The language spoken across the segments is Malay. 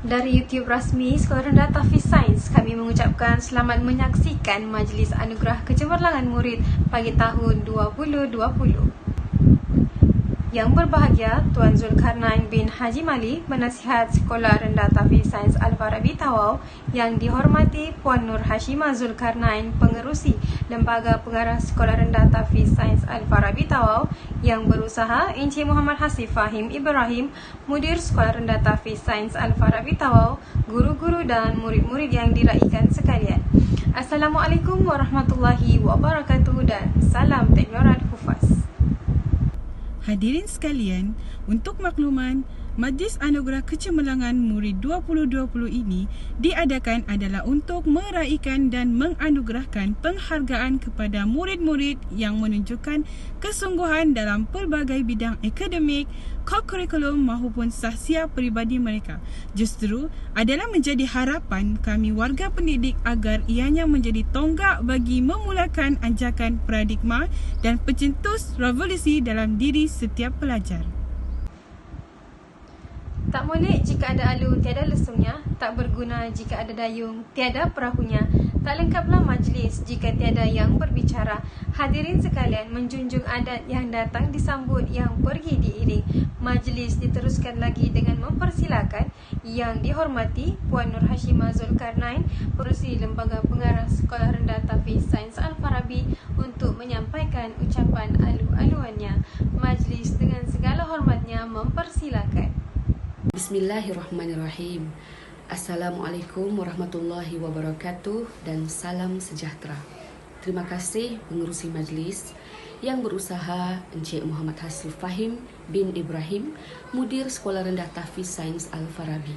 Dari YouTube rasmi Sekolah Rendah Tahfiz Sains, kami mengucapkan selamat menyaksikan Majlis Anugerah Kecemerlangan Murid bagi tahun 2020. Yang berbahagia Tuan Zulkarnain bin Haji Mali, Penasihat Sekolah Rendah Tahfiz Sains Al-Farabi Tawau. Yang dihormati Puan Nur Hashimah Zulkarnain, Pengerusi Lembaga Pengarah Sekolah Rendah Tahfiz Sains Al-Farabi Tawau. Yang berusaha Encik Muhammad Hasif Fahim Ibrahim, Mudir Sekolah Rendah Tahfiz Sains Al-Farabi Tawau, guru-guru dan murid-murid yang diraikan sekalian. Assalamualaikum warahmatullahi wabarakatuh dan salam Teknorat Hufaz. Hadirin sekalian, untuk makluman, Majlis Anugerah Kecemerlangan Murid 2020 ini diadakan adalah untuk meraikan dan menganugerahkan penghargaan kepada murid-murid yang menunjukkan kesungguhan dalam pelbagai bidang akademik, kurikulum maupun sahsia peribadi mereka. Justru adalah menjadi harapan kami warga pendidik agar ianya menjadi tonggak bagi memulakan anjakan paradigma dan pencetus revolusi dalam diri setiap pelajar. Tak molek jika ada alun tiada lesungnya, tak berguna jika ada dayung tiada perahunya, tak lengkaplah majlis jika tiada yang berbicara. Hadirin sekalian, menjunjung adat yang datang disambut, yang pergi diiring. Majlis diteruskan lagi dengan mempersilakan Yang dihormati Puan Nur Hashimah Zulkarnain, Pengerusi Lembaga Pengarah Sekolah Rendah Tahfiz Sains Al-Farabi, untuk menyampaikan ucapan alu-aluannya. Majlis dengan segala hormatnya mempersilakan. Bismillahirrahmanirrahim. Assalamualaikum warahmatullahi wabarakatuh dan salam sejahtera. Terima kasih pengerusi majlis yang berusaha Encik Muhammad Hasif Fahim bin Ibrahim, Mudir Sekolah Rendah Tahfiz Sains Al-Farabi.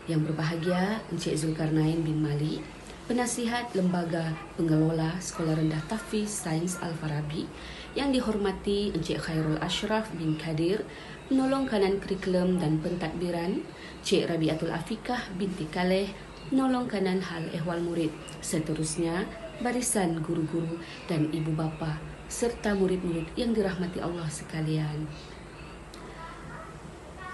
Yang berbahagia Encik Zulkarnain bin Mali, Penasihat Lembaga Pengelola Sekolah Rendah Tahfiz Sains Al-Farabi. Yang dihormati Encik Khairul Ashraf bin Kadir, Penolong Kanan Kurikulum dan Pentadbiran, Cik Rabiatul Afikah binti Kaleh, Penolong Kanan Hal Ehwal Murid. Seterusnya, barisan guru-guru dan ibu bapa serta murid-murid yang dirahmati Allah sekalian.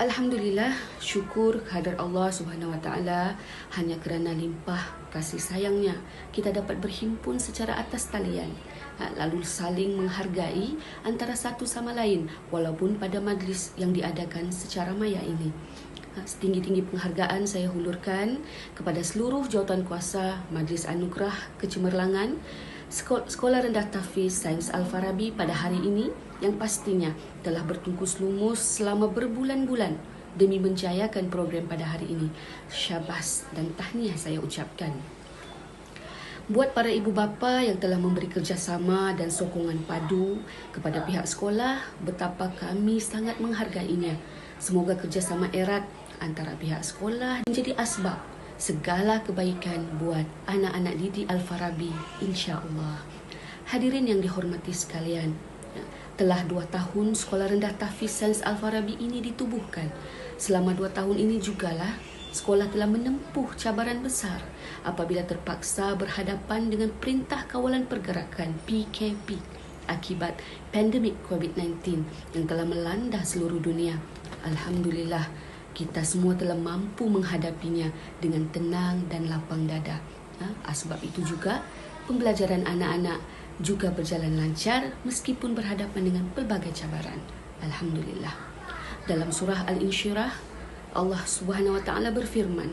Alhamdulillah, syukur kehadrat Allah Subhanahu Wa Taala, hanya kerana limpah kasih sayangnya kita dapat berhimpun secara atas talian, lalu saling menghargai antara satu sama lain walaupun pada majlis yang diadakan secara maya ini. Setinggi-tinggi penghargaan saya hulurkan kepada seluruh jawatan kuasa Majlis Anugerah Kecemerlangan Sekolah Rendah Tahfiz Sains Al-Farabi pada hari ini, yang pastinya telah bertungkus lumus selama berbulan-bulan demi menjayakan program pada hari ini. Syabas dan tahniah saya ucapkan. Buat para ibu bapa yang telah memberi kerjasama dan sokongan padu kepada pihak sekolah, betapa kami sangat menghargainya. Semoga kerjasama erat antara pihak sekolah menjadi asbab segala kebaikan buat anak-anak didik Al-Farabi, insya-Allah. Hadirin yang dihormati sekalian, telah 2 tahun Sekolah Rendah Tahfiz Sains Al-Farabi ini ditubuhkan. Selama 2 tahun ini jugalah sekolah telah menempuh cabaran besar apabila terpaksa berhadapan dengan Perintah Kawalan Pergerakan PKP akibat pandemik COVID-19 yang telah melanda seluruh dunia. Alhamdulillah, kita semua telah mampu menghadapinya dengan tenang dan lapang dada. Sebab itu juga pembelajaran anak-anak juga berjalan lancar meskipun berhadapan dengan pelbagai cabaran. Alhamdulillah. Dalam surah Al-Insyirah, Allah Subhanahu Wa Taala berfirman,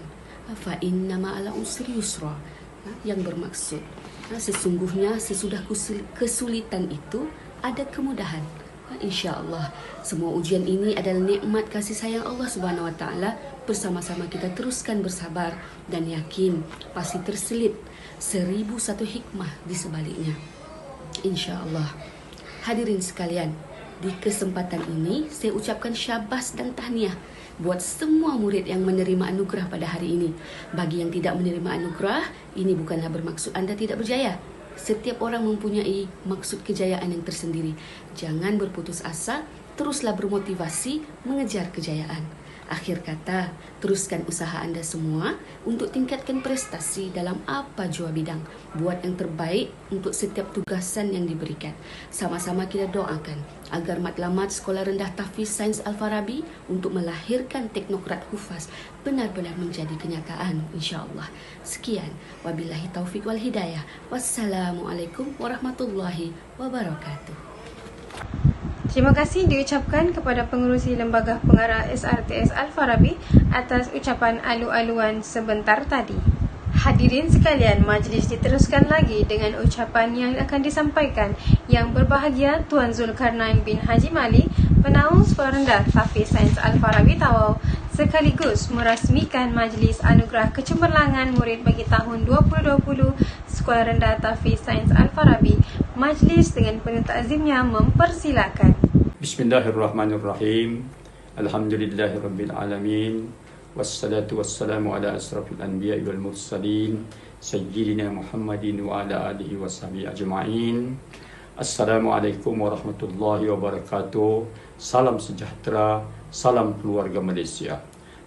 fa inna ma'al usri yusra, yang bermaksud sesungguhnya sesudah kesulitan itu ada kemudahan. InsyaAllah, semua ujian ini adalah nikmat kasih sayang Allah Subhanahu Wa Taala. Bersama-sama kita teruskan bersabar dan yakin pasti terselip 1001 hikmah di sebaliknya, InsyaAllah. Hadirin sekalian, di kesempatan ini saya ucapkan syabas dan tahniah buat semua murid yang menerima anugerah pada hari ini. Bagi yang tidak menerima anugerah, ini bukanlah bermaksud anda tidak berjaya. Setiap orang mempunyai maksud kejayaan yang tersendiri. Jangan berputus asa, teruslah bermotivasi mengejar kejayaan. Akhir kata, teruskan usaha anda semua untuk tingkatkan prestasi dalam apa jua bidang. Buat yang terbaik untuk setiap tugasan yang diberikan. Sama-sama kita doakan agar matlamat Sekolah Rendah Tahfiz Sains Al-Farabi untuk melahirkan teknokrat hufaz benar-benar menjadi kenyataan, insya-Allah. Sekian, wabillahi taufiq wal hidayah. Wassalamualaikum warahmatullahi wabarakatuh. Terima kasih diucapkan kepada pengerusi Lembaga Pengarah SRTS Al-Farabi atas ucapan alu-aluan sebentar tadi. Hadirin sekalian, majlis diteruskan lagi dengan ucapan yang akan disampaikan Yang Berbahagia Tuan Zulkarnain bin Haji Malik, Penaung Sekolah Rendah Tahfiz Sains Al-Farabi Tawau, sekaligus merasmikan Majlis Anugerah Kecemerlangan Murid bagi tahun 2020 Sekolah Rendah Tahfiz Sains Al-Farabi. Majlis dengan penuh takzimnya mempersilakan. Bismillahirrahmanirrahim. Alhamdulillahirabbil alamin. Wassalatu wassalamu ala asrafil anbiya'i wal mursalin sayyidina Muhammadin wa ala alihi washabihi ajma'in. Assalamualaikum warahmatullahi wabarakatuh. Salam sejahtera, salam keluarga Malaysia.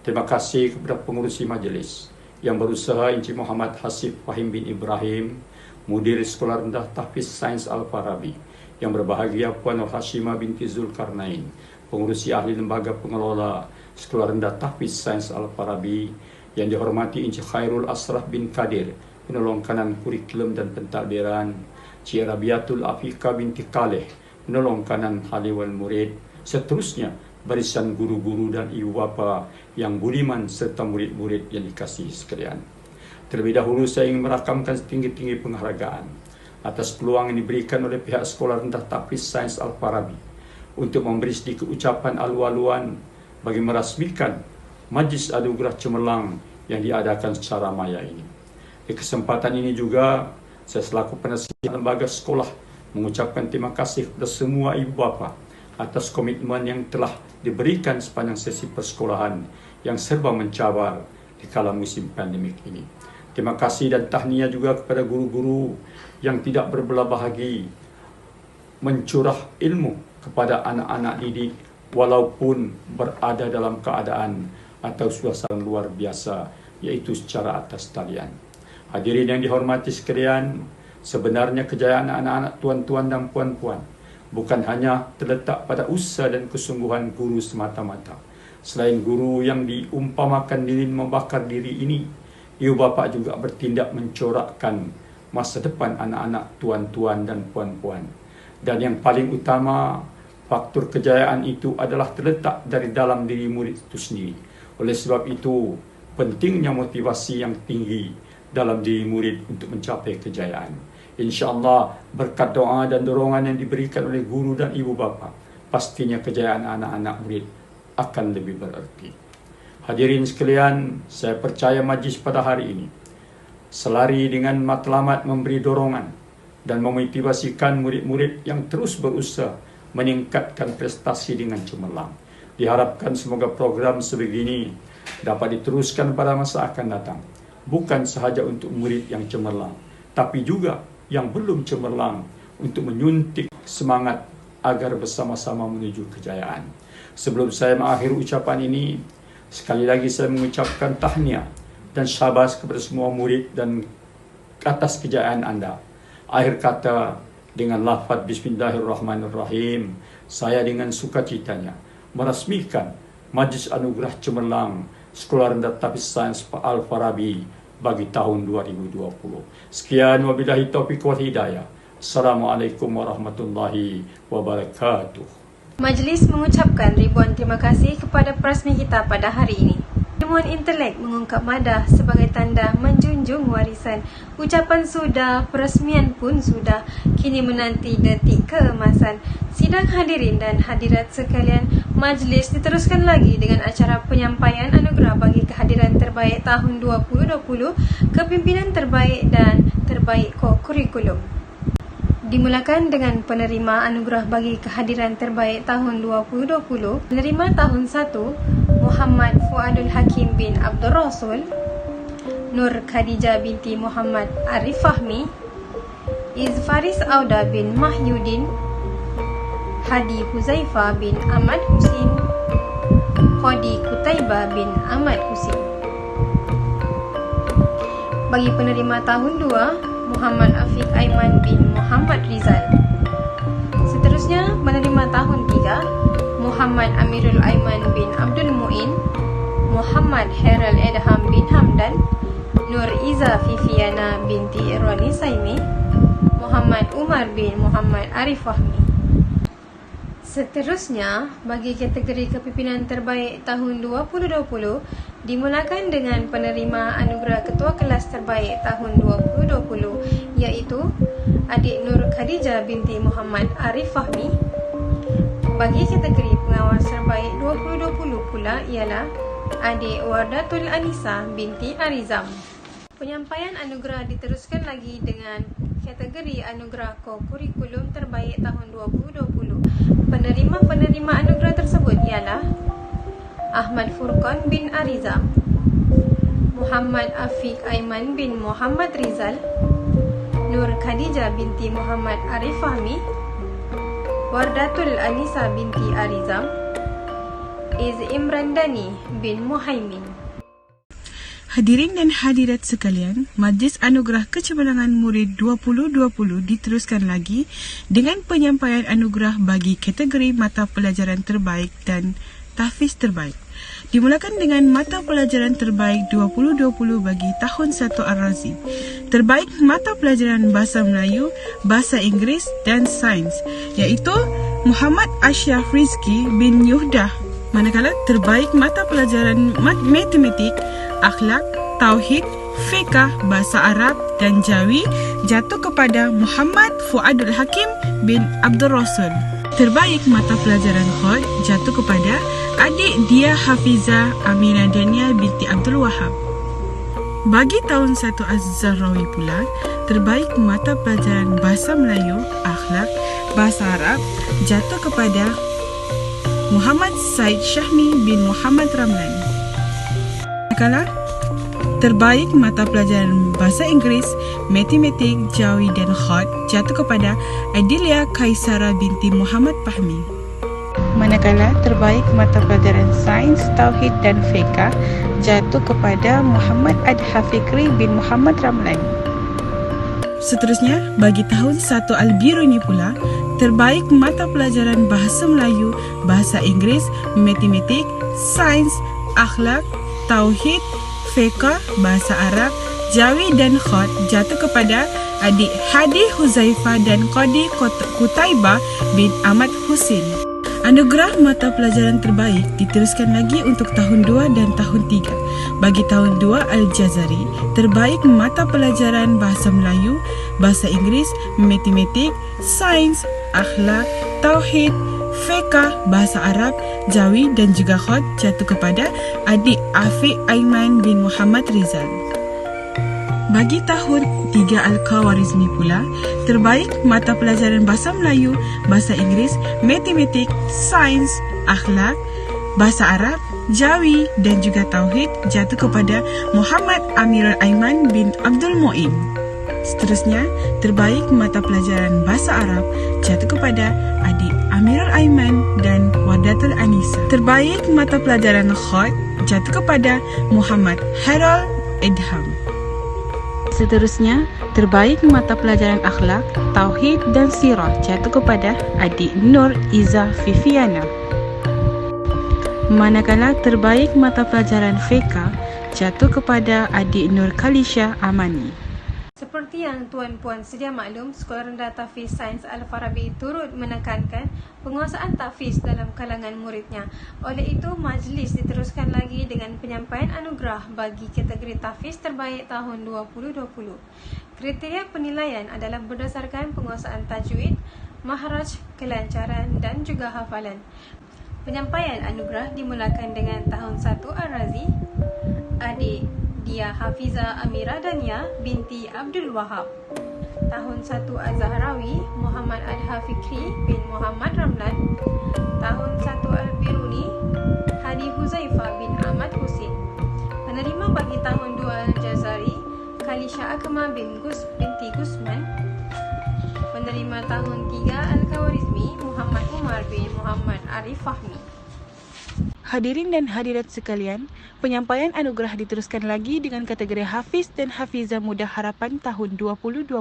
Terima kasih kepada pengurusi majlis yang berusaha, Encik Muhammad Hasif Fahim bin Ibrahim, Mudir Sekolah Rendah Tahfiz Sains Al-Farabi, yang berbahagia Puan Nur Hashimah binti Zulkarnain, pengurusi ahli lembaga pengelola Sekolah Rendah Tahfiz Sains Al-Farabi, yang dihormati Encik Khairul Asraf bin Kadir, penolong kanan kurikulum dan pentadbiran, Cik Rabiatul Afika binti Kaleh, penolong kanan hali wal murid, seterusnya barisan guru-guru dan ibu bapa yang budiman serta murid-murid yang dikasihi sekalian. Terlebih dahulu saya ingin merakamkan setinggi-tinggi penghargaan atas peluang yang diberikan oleh pihak Sekolah Rendah Tahfiz Sains Al-Farabi untuk memberi sedikit ucapan alu-aluan bagi merasmikan Majlis Anugerah Cemerlang yang diadakan secara maya ini. Di kesempatan ini juga saya selaku penasihat lembaga sekolah mengucapkan terima kasih kepada semua ibu bapa atas komitmen yang telah diberikan sepanjang sesi persekolahan yang serba mencabar di kala musim pandemik ini. Terima kasih dan tahniah juga kepada guru-guru yang tidak berbelah bahagi mencurah ilmu kepada anak-anak didik walaupun berada dalam keadaan atau suasana luar biasa, yaitu secara atas talian. Hadirin yang dihormati sekalian, sebenarnya kejayaan anak-anak tuan-tuan dan puan-puan bukan hanya terletak pada usaha dan kesungguhan guru semata-mata. Selain guru yang diumpamakan lilin membakar diri ini, ibu bapa juga bertindak mencorakkan masa depan anak-anak tuan-tuan dan puan-puan. Dan yang paling utama, faktor kejayaan itu adalah terletak dari dalam diri murid itu sendiri. Oleh sebab itu, pentingnya motivasi yang tinggi dalam diri murid untuk mencapai kejayaan. InsyaAllah, berkat doa dan dorongan yang diberikan oleh guru dan ibu bapa, pastinya kejayaan anak-anak murid akan lebih bererti. Hadirin sekalian, saya percaya majlis pada hari ini selari dengan matlamat memberi dorongan dan memotivasikan murid-murid yang terus berusaha meningkatkan prestasi dengan cemerlang. Diharapkan semoga program sebegini dapat diteruskan pada masa akan datang, bukan sahaja untuk murid yang cemerlang, tapi juga yang belum cemerlang, untuk menyuntik semangat agar bersama-sama menuju kejayaan. Sebelum saya mengakhiri ucapan ini, sekali lagi saya mengucapkan tahniah dan syabas kepada semua murid dan atas kejayaan anda. Akhir kata, dengan lafaz Bismillahirrahmanirrahim, saya dengan sukacitanya merasmikan Majlis Anugerah Cemerlang Sekolah Rendah Tahfiz Sains Al-Farabi bagi tahun 2020. Sekian, wabillahi taufiq wal hidayah. Assalamualaikum warahmatullahi wabarakatuh. Majlis mengucapkan ribuan terima kasih kepada perasmi kita pada hari ini. Ilmuwan intelek mengungkap madah sebagai tanda menjunjung warisan. Ucapan sudah, peresmian pun sudah. Kini menanti detik keemasan. Sidang hadirin dan hadirat sekalian, majlis diteruskan lagi dengan acara penyampaian anugerah bagi kehadiran terbaik tahun 2020, kepimpinan terbaik dan terbaik kurikulum. Dimulakan dengan penerima anugerah bagi kehadiran terbaik tahun 2020. Penerima tahun 1, Muhammad Fuadul Hakim bin Abdul Rasul, Nur Khadijah binti Muhammad Arif Fahmi, Izfaris Auda bin Mahyudin, Hadi Huzaifa bin Ahmad Husin, Qadi Qutaibah bin Ahmad Husin. Bagi penerima tahun 2, Muhammad Afiq Aiman bin Muhammad Rizal. Seterusnya, penerima tahun 3, Muhammad Amirul Aiman bin Abdul Muin, Muhammad Heral Edham bin Hamdan, Nur Iza Fifiana binti Irwani Saimi, Muhammad Umar bin Muhammad Arif Fahmi. Seterusnya, bagi kategori kepimpinan terbaik tahun 2020 dimulakan dengan penerima anugerah Ketua Kelas Terbaik tahun 2020 iaitu Adik Nur Khadijah binti Muhammad Arif Fahmi. Bagi kategori pengawas terbaik 2020 pula ialah Adik Wardatul Anisa binti Arizam. Penyampaian anugerah diteruskan lagi dengan kategori anugerah kurikulum terbaik tahun 2020. Penerima anugerah tersebut ialah Ahmad Furqan bin Arizam, Muhammad Afiq Aiman bin Muhammad Rizal, Nur Khadijah binti Muhammad Arif Fahmi, Wardatul Anisa binti Arizam, Iz Imran Dani bin Muhaimin. Hadirin dan hadirat sekalian, Majlis Anugerah Kecemerlangan Murid 2020 diteruskan lagi dengan penyampaian anugerah bagi kategori mata pelajaran terbaik dan tahfiz terbaik. Dimulakan dengan mata pelajaran terbaik 2020 bagi tahun 1 Ar-Razi. Terbaik mata pelajaran Bahasa Melayu, Bahasa Inggeris dan Sains, iaitu Muhammad Ashraf Rizki bin Yuhdah. Manakala terbaik mata pelajaran matematik, akhlak, tauhid, fiqh, bahasa Arab dan Jawi jatuh kepada Muhammad Fuadul Hakim bin Abdul Rasul. Terbaik mata pelajaran Qad jatuh kepada adik Dia Hafizah Aminah Dania binti Abdul Wahab. Bagi tahun 1 Az-Zahrawi pula, terbaik mata pelajaran Bahasa Melayu, akhlak, bahasa Arab jatuh kepada Muhammad Said Syahmi bin Muhammad Ramlan. Manakala terbaik mata pelajaran Bahasa Inggeris, Matematik, Jawi dan Khat jatuh kepada Adilia Kaisara binti Muhammad Fahmi. Manakala terbaik mata pelajaran Sains, Tauhid dan Fiqh jatuh kepada Muhammad Adha Fikri bin Muhammad Ramlan. Seterusnya, bagi tahun 1 Al-Biruni pula, terbaik mata pelajaran Bahasa Melayu, Bahasa Inggeris, Matematik, Sains, Akhlak, Tauhid, Fiqh, Bahasa Arab, Jawi dan Khat jatuh kepada adik Hadi Huzaifah dan Qadi Qutaibah bin Ahmad Husin. Anugerah mata pelajaran terbaik diteruskan lagi untuk tahun 2 dan tahun 3. Bagi tahun 2 Al-Jazari, terbaik mata pelajaran Bahasa Melayu, Bahasa Inggeris, Matematik, Sains, Akhlak, Tauhid, Fiqh, Bahasa Arab, Jawi dan juga Khat jatuh kepada adik Afiq Aiman bin Muhammad Rizal. Bagi tahun 3 Al-Khawarizmi pula, terbaik mata pelajaran Bahasa Melayu, Bahasa Inggeris, Matematik, Sains, Akhlak, Bahasa Arab, Jawi dan juga Tauhid jatuh kepada Muhammad Amirul Aiman bin Abdul Muin. Seterusnya, terbaik mata pelajaran Bahasa Arab jatuh kepada adik Amirul Aiman dan Wardatul Anisa. Terbaik mata pelajaran Khat jatuh kepada Muhammad Heral Edham. Seterusnya, terbaik mata pelajaran akhlak, tauhid dan sirah jatuh kepada adik Nur Iza Fifiana. Manakala terbaik mata pelajaran fiqh jatuh kepada adik Nur Khalisha Amani. Seperti yang tuan-puan sedia maklum, Sekolah Rendah Tahfiz Sains Al-Farabi turut menekankan penguasaan tahfiz dalam kalangan muridnya. Oleh itu, majlis diteruskan lagi dengan penyampaian anugerah bagi kategori tahfiz terbaik tahun 2020. Kriteria penilaian adalah berdasarkan penguasaan tajwid, mahraj, kelancaran dan juga hafalan. Penyampaian anugerah dimulakan dengan tahun 1 Ar-Razi, adik Dia Hafizah Amirah Dania binti Abdul Wahab. Tahun 1 Az-Zahrawi, Muhammad Adha Fikri bin Muhammad Ramlan. Tahun 1 Al-Biruni, Hadi Huzaifah bin Ahmad Husin. Penerima bagi tahun 2 Al-Jazari, Khalisha Akma binti Gusman. Penerima tahun 3 Al-Khawarizmi, Muhammad Umar bin Muhammad Arif Fahmi. Hadirin dan hadirat sekalian, penyampaian anugerah diteruskan lagi dengan kategori Hafiz dan Hafizah Muda Harapan tahun 2020.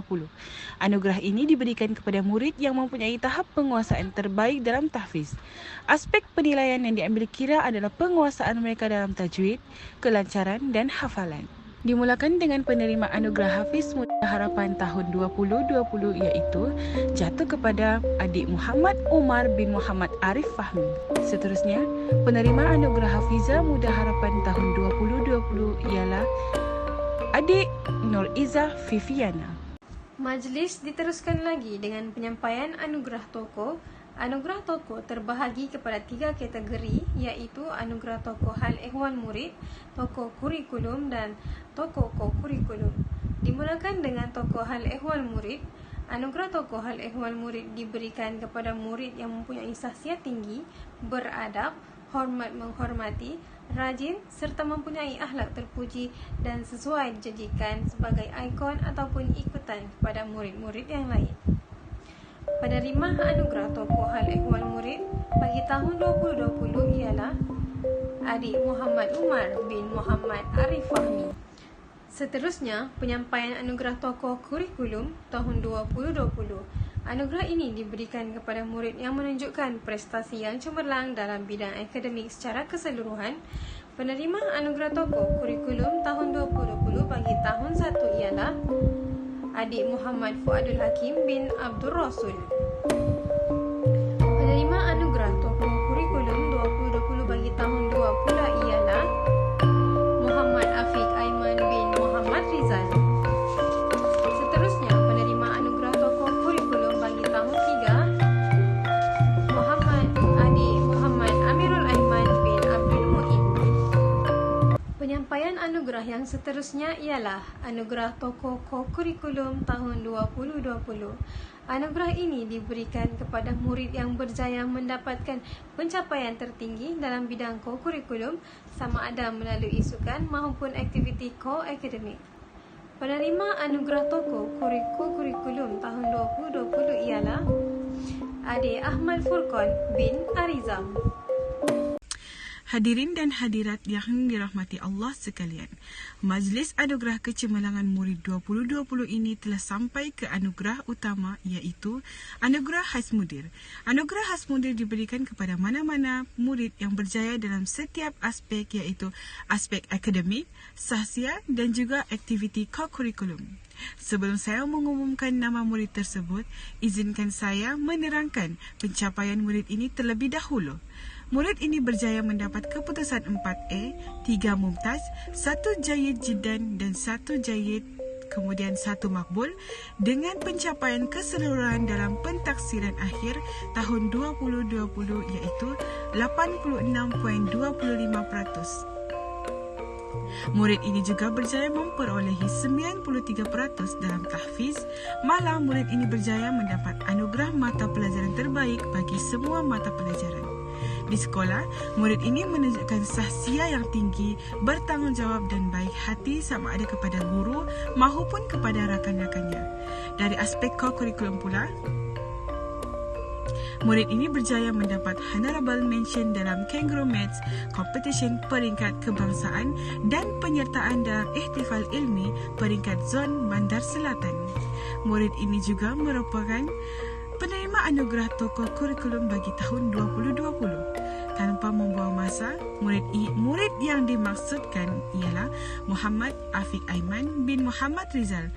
Anugerah ini diberikan kepada murid yang mempunyai tahap penguasaan terbaik dalam tahfiz. Aspek penilaian yang diambil kira adalah penguasaan mereka dalam tajwid, kelancaran dan hafalan. Dimulakan dengan penerima anugerah Hafiz Muda Harapan tahun 2020 iaitu jatuh kepada adik Muhammad Umar bin Muhammad Arif Fahmi. Seterusnya, penerima anugerah Hafizah Muda Harapan tahun 2020 ialah adik Nur Izzah Viviana. Majlis diteruskan lagi dengan penyampaian anugerah tokoh. Anugerah tokoh terbahagi kepada 3 kategori iaitu anugerah tokoh hal ehwal murid, tokoh kurikulum dan tokoh ko-kurikulum. Dimulakan dengan tokoh hal ehwal murid. Anugerah tokoh hal ehwal murid diberikan kepada murid yang mempunyai sahsiat tinggi, beradab, hormat menghormati, rajin serta mempunyai akhlak terpuji dan sesuai dijadikan sebagai ikon ataupun ikutan kepada murid-murid yang lain. Penerima anugerah tokoh hal ehwal murid bagi tahun 2020 ialah adik Muhammad Umar bin Muhammad Arif Fahmi. Seterusnya, penyampaian anugerah tokoh kurikulum tahun 2020. Anugerah ini diberikan kepada murid yang menunjukkan prestasi yang cemerlang dalam bidang akademik secara keseluruhan. Penerima anugerah tokoh kurikulum tahun 2020 bagi tahun 1 ialah adik Muhammad Fuadul Hakim bin Abdul Rasul. Penerima anugerah tokoh kurikulum 2020 bagi tahun 2 pula ialah Muhammad Afiq Aiman bin Muhammad Rizal. Seterusnya, penerima anugerah tokoh kurikulum bagi tahun 3 Muhammad adik Muhammad Amirul Aiman bin Abdul Muin. Penyampaian anugerah yang seterusnya ialah anugerah tokoh ko-kurikulum tahun 2020. Anugerah ini diberikan kepada murid yang berjaya mendapatkan pencapaian tertinggi dalam bidang ko-kurikulum sama ada melalui sukan maupun aktiviti ko-akademik. Penerima anugerah tokoh ko-kurikulum tahun 2020 ialah adik Ahmad Furqan bin Arizam. Hadirin dan hadirat yang dirahmati Allah sekalian, Majlis Anugerah Kecemerlangan Murid 2020 ini telah sampai ke anugerah utama iaitu Anugerah Hasmudir. Anugerah Hasmudir diberikan kepada mana-mana murid yang berjaya dalam setiap aspek iaitu aspek akademik, sahsiah dan juga aktiviti ko-kurikulum. Sebelum saya mengumumkan nama murid tersebut, izinkan saya menerangkan pencapaian murid ini terlebih dahulu. Murid ini berjaya mendapat keputusan 4A, 3 mumtaz, 1 jayid jiddan dan 1 jayid, kemudian 1 makbul dengan pencapaian keseluruhan dalam pentaksiran akhir tahun 2020 iaitu 86.25%. Murid ini juga berjaya memperolehi 93% dalam tahfiz, malah murid ini berjaya mendapat anugerah mata pelajaran terbaik bagi semua mata pelajaran. Di sekolah, murid ini menunjukkan sahsiah yang tinggi, bertanggungjawab dan baik hati sama ada kepada guru maupun kepada rakan-rakannya. Dari aspek ko-kurikulum pula, murid ini berjaya mendapat honorable mention dalam Kangaroo Maths Competition peringkat kebangsaan dan penyertaan dalam ihtifal ilmi peringkat zon Bandar Selatan. Murid ini juga merupakan penerima anugerah tokoh kurikulum bagi tahun 2020. Tanpa membuang masa, murid yang dimaksudkan ialah Muhammad Afiq Aiman bin Muhammad Rizal.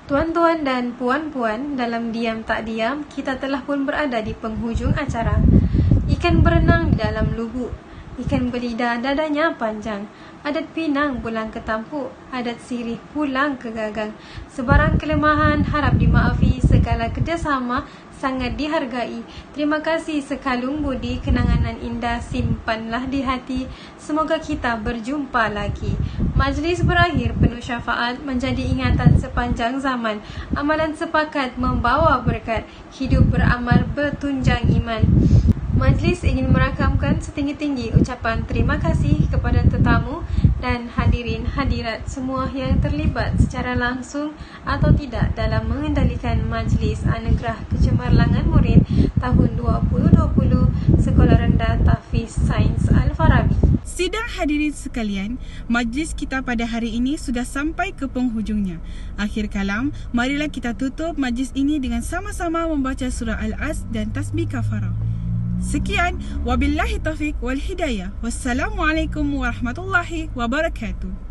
Tuan-tuan dan puan-puan, dalam diam tak diam, kita telah pun berada di penghujung acara. Ikan berenang di dalam lubuk, ikan berlidah dadanya panjang. Adat Pinang pulang ke Tampuk, adat Sirih pulang ke Gagang. Sebarang kelemahan harap dimaafi, segala kerjasama sangat dihargai. Terima kasih sekalung budi, kenangan indah simpanlah di hati. Semoga kita berjumpa lagi. Majlis berakhir penuh syafaat, menjadi ingatan sepanjang zaman. Amalan sepakat membawa berkat, hidup beramal bertunjang iman. Majlis ingin merakamkan setinggi-tinggi ucapan terima kasih kepada tetamu dan hadirin hadirat semua yang terlibat secara langsung atau tidak dalam mengendalikan Majlis Anugerah Kecemerlangan Murid tahun 2020 Sekolah Rendah Tahfiz Sains Al-Farabi. Sidang hadirin sekalian, majlis kita pada hari ini sudah sampai ke penghujungnya. Akhir kalam, marilah kita tutup majlis ini dengan sama-sama membaca surah Al-As dan tasbih kafarah. Sekian, wabillahi taufiq wal hidayah. Wassalamualaikum warahmatullahi wabarakatuh.